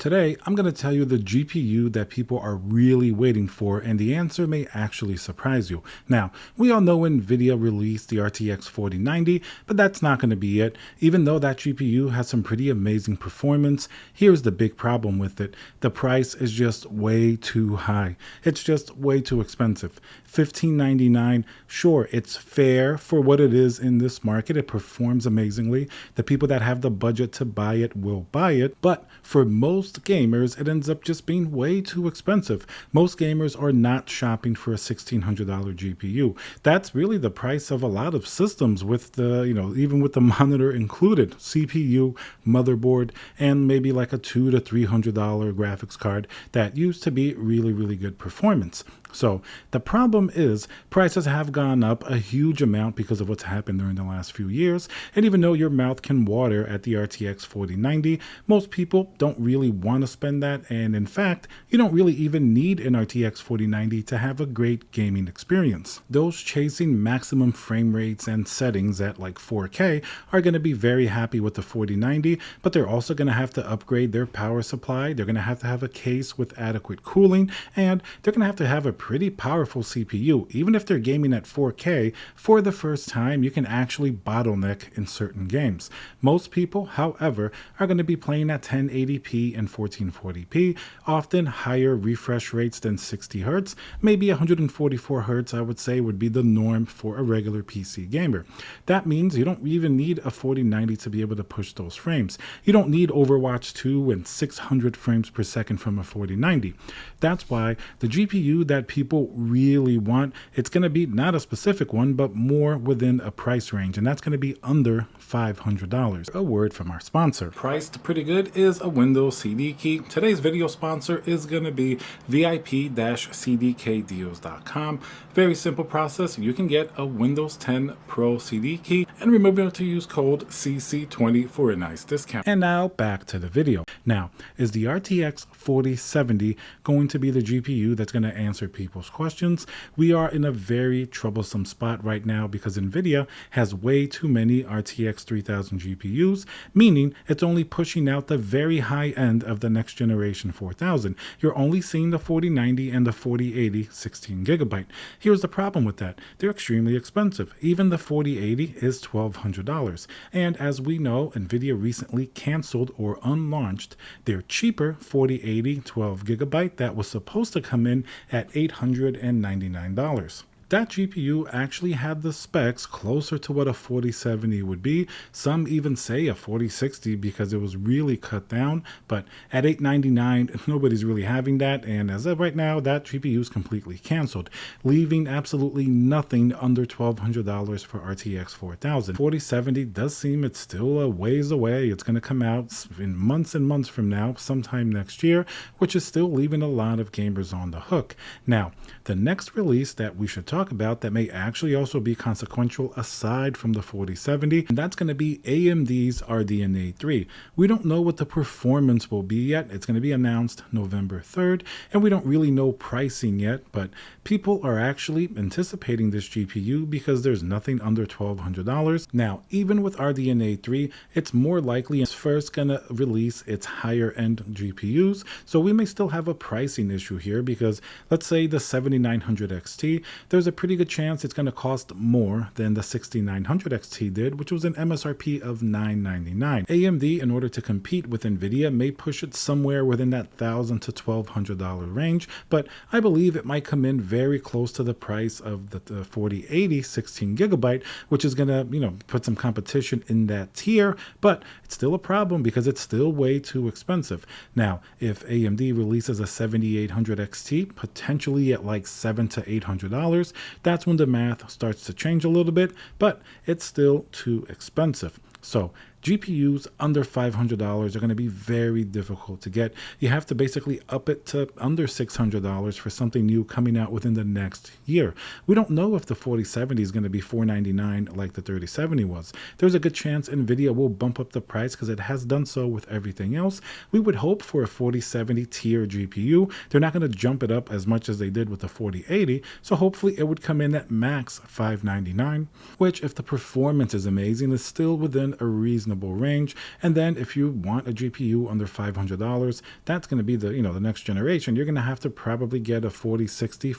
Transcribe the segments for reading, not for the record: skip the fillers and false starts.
Today, I'm going to tell you the GPU that people are really waiting for, and the answer may actually surprise you. Now, we all know Nvidia released the RTX 4090, but that's not going to be it. Even though that GPU has some pretty amazing performance, here's the big problem with it. The price is just way too high. It's just way too expensive. $1599, sure, it's fair for what it is in this market. It performs amazingly. The people that have the budget to buy it will buy it, but for most gamers, it ends up just being way too expensive. Most gamers are not shopping for a $1,600 GPU. That's really the price of a lot of systems with the, even with the monitor included, CPU, motherboard, and maybe like a $200 to $300 graphics card that used to be really, really good performance. So the problem is prices have gone up a huge amount because of what's happened during the last few years. And even though your mouth can water at the RTX 4090, most people don't really want to spend that. And in fact, you don't really even need an RTX 4090 to have a great gaming experience. Those chasing maximum frame rates and settings at like 4K are going to be very happy with the 4090, but they're also going to have to upgrade their power supply. They're going to have a case with adequate cooling, and they're going to have a pretty powerful CPU. Even if they're gaming at 4K, for the first time, you can actually bottleneck in certain games. Most people, however, are going to be playing at 1080p and 1440p, often higher refresh rates than 60 Hz. Maybe 144 Hz, I would say, would be the norm for a regular PC gamer. That means you don't even need a 4090 to be able to push those frames. You don't need Overwatch 2 and 600 frames per second from a 4090. That's why the GPU that people really want, it's going to be not a specific one, but more within a price range, and that's going to be under $500. A word from our sponsor. Priced pretty good is a Windows CD key. Today's video sponsor is going to be VIP-CDKdeals.com. Very simple process. You can get a Windows 10 Pro CD key and remember to use code CC20 for a nice discount. And now back to the video. Now, is the RTX 4070 going to be the GPU that's going to answer people's questions? We are in a very troublesome spot right now because Nvidia has way too many RTX 3000 GPUs, meaning it's only pushing out the very high end of the next generation 4000. You're only seeing the 4090 and the 4080 16GB. Here's the problem with that. They're extremely expensive. Even the 4080 is $1,200. And as we know, Nvidia recently canceled or unlaunched their cheaper 4080 12GB that was supposed to come in at $899. That GPU actually had the specs closer to what a 4070 would be. Some even say a 4060 because it was really cut down, but at $899, nobody's really having that, and as of right now, that GPU is completely canceled, leaving absolutely nothing under $1,200 for RTX 4000. 4070 does seem it's still a ways away. It's going to come out in months and months from now, sometime next year, which is still leaving a lot of gamers on the hook. Now, the next release that we should talk about that may actually also be consequential aside from the 4070, and that's going to be AMD's RDNA 3. We don't know what the performance will be yet. It's going to be announced November 3rd, and we don't really know pricing yet, but people are actually anticipating this GPU because there's nothing under $1,200. Now, even with RDNA 3, it's more likely it's first going to release its higher end GPUs, so we may still have a pricing issue here because let's say the 7900 XT, there's a pretty good chance it's going to cost more than the 6900 XT did, which was an MSRP of $999. AMD, in order to compete with Nvidia, may push it somewhere within that $1,000 to $1,200 range, but I believe it might come in very close to the price of the 4080 16GB, which is going to, put some competition in that tier, but it's still a problem because it's still way too expensive. Now, if AMD releases a 7800 XT, potentially at like $700 to $800, that's when the math starts to change a little bit, but it's still too expensive. So GPUs under $500 are going to be very difficult to get. You have to basically up it to under $600 for something new coming out within the next year. We don't know if the 4070 is going to be $499 like the 3070 was. There's a good chance Nvidia will bump up the price because it has done so with everything else. We would hope for a 4070 tier GPU. They're not going to jump it up as much as they did with the 4080, so hopefully it would come in at max $599, which if the performance is amazing is still within a reasonable reasonable range. And then if you want a GPU under $500, that's going to be the next generation. You're going to have to probably get a 4060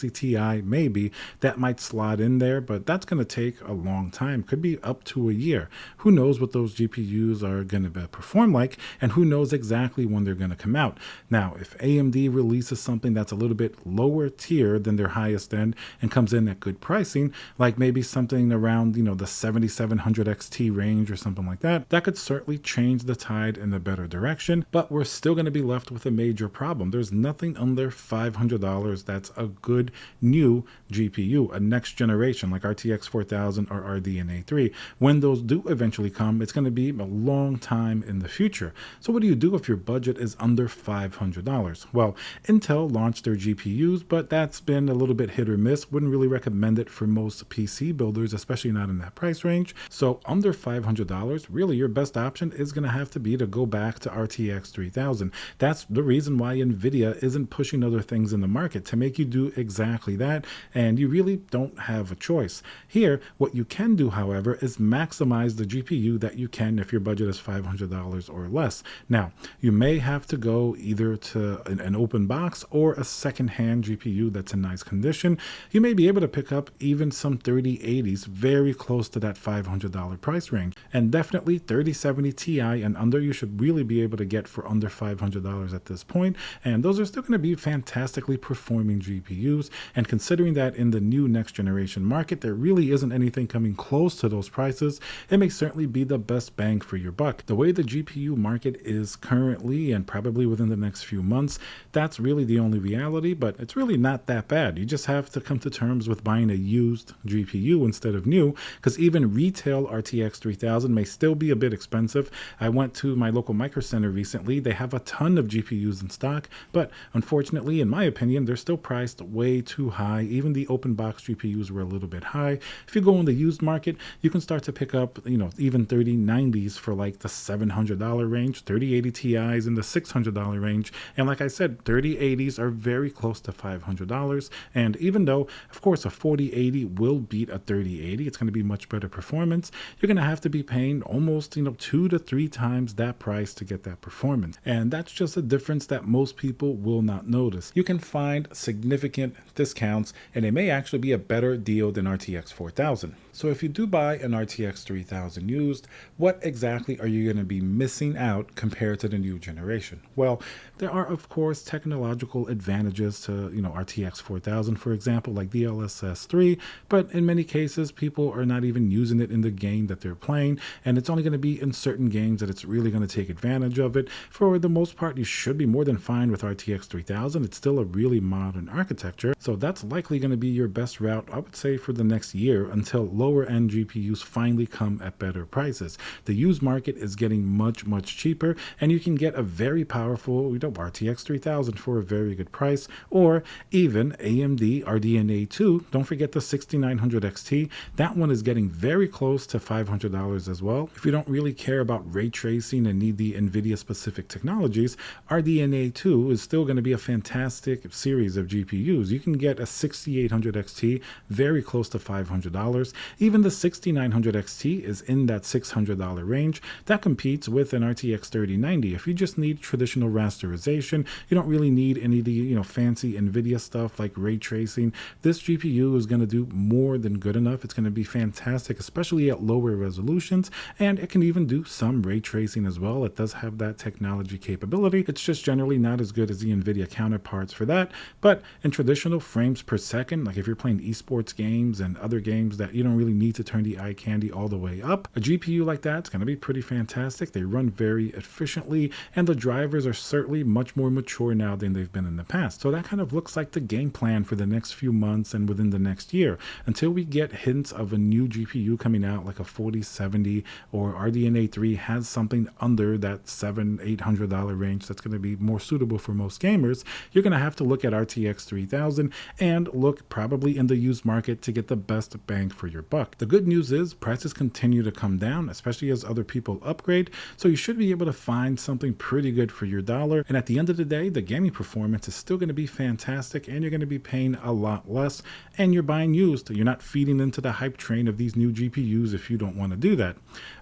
Ti maybe. That might slot in there, but that's going to take a long time. Could be up to a year. Who knows what those GPUs are going to perform like, and who knows exactly when they're going to come out. Now, if AMD releases something that's a little bit lower tier than their highest end and comes in at good pricing, like maybe something around, the 7700 XT range or something like that, that could certainly change the tide in a better direction, but we're still going to be left with a major problem. There's nothing under $500 that's a good new GPU, a next generation like RTX 4000 or RDNA 3. When those do eventually come, it's going to be a long time in the future. So what do you do if your budget is under $500? Well, Intel launched their GPUs, but that's been a little bit hit or miss. Wouldn't really recommend it for most PC builders, especially not in that price range. So under $500, really your best option is going to have to be to go back to RTX 3000. That's the reason why Nvidia isn't pushing other things in the market, to make you do exactly that, and you really don't have a choice. Here, what you can do, however, is maximize the GPU that you can if your budget is $500 or less. Now, you may have to go either to an open box or a second-hand GPU that's in nice condition. You may be able to pick up even some 3080s very close to that $500 price range, and definitely 3070 Ti and under you should really be able to get for under $500 at this point, and those are still going to be fantastically performing GPUs. And considering that in the new next generation market there really isn't anything coming close to those prices, it may certainly be the best bang for your buck. The way the GPU market is currently, and probably within the next few months, that's really the only reality, but it's really not that bad. You just have to come to terms with buying a used GPU instead of new, because even retail RTX 3000 may still be a bit expensive. I went to my local Micro Center recently. They have a ton of GPUs in stock, but unfortunately, in my opinion, they're still priced way too high. Even the open box GPUs were a little bit high. If you go in the used market, you can start to pick up, even 3090s for like the $700 range, 3080 Ti's in the $600 range. And like I said, 3080s are very close to $500. And even though, of course, a 4080 will beat a 3080, it's going to be much better performance, you're going to have to be paying almost, 2 to 3 times that price to get that performance. And that's just a difference that most people will not notice. You can find significant discounts, and it may actually be a better deal than RTX 4000. So if you do buy an RTX 3000 used, what exactly are you going to be missing out compared to the new generation? Well, there are, of course, technological advantages to, RTX 4000, for example, like DLSS 3, but in many cases, people are not even using it in the game that they're playing, and it's only going to be in certain games that it's really going to take advantage of it. For the most part, you should be more than fine with RTX 3000. It's still a really modern architecture, so that's likely going to be your best route, I would say, for the next year until lower end GPUs finally come at better prices. The used market is getting much cheaper, and you can get a very powerful RTX 3000 for a very good price, or even AMD RDNA 2. Don't forget the 6900 XT. That one is getting very close to $500 as well. If you don't really care about ray tracing and need the Nvidia specific technologies, RDNA 2 is still going to be a fantastic series of GPUs. You can get a 6800 XT very close to $500. Even the 6900 XT is in that $600 range. That competes with an RTX 3090. If you just need traditional rasterization, you don't really need any of the fancy Nvidia stuff like ray tracing, this GPU is going to do more than good enough. It's going to be fantastic, especially at lower resolutions, and it can even do some ray tracing as well. It does have that technology capability. It's just generally not as good as the Nvidia counterparts for that, but in traditional frames per second, like if you're playing esports games and other games that you don't really need to turn the eye candy all the way up, a GPU like that's going to be pretty fantastic. They run very efficiently, and the drivers are certainly much more mature now than they've been in the past. So that kind of looks like the game plan for the next few months and within the next year, until we get hints of a new GPU coming out like a 4070 or RDNA 3 has something under that $700-800 range that's going to be more suitable for most gamers. You're going to have to look at RTX 3000 and look probably in the used market to get the best bang for your buck. buck. The good news is prices continue to come down, especially as other people upgrade, so you should be able to find something pretty good for your dollar. And at the end of the day, the gaming performance is still going to be fantastic, and you're going to be paying a lot less, and you're buying used. You're not feeding into the hype train of these new GPUs if you don't want to do that.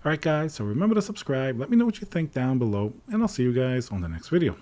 All right, guys, so remember to subscribe. Let me know what you think down below, and I'll see you guys on the next video.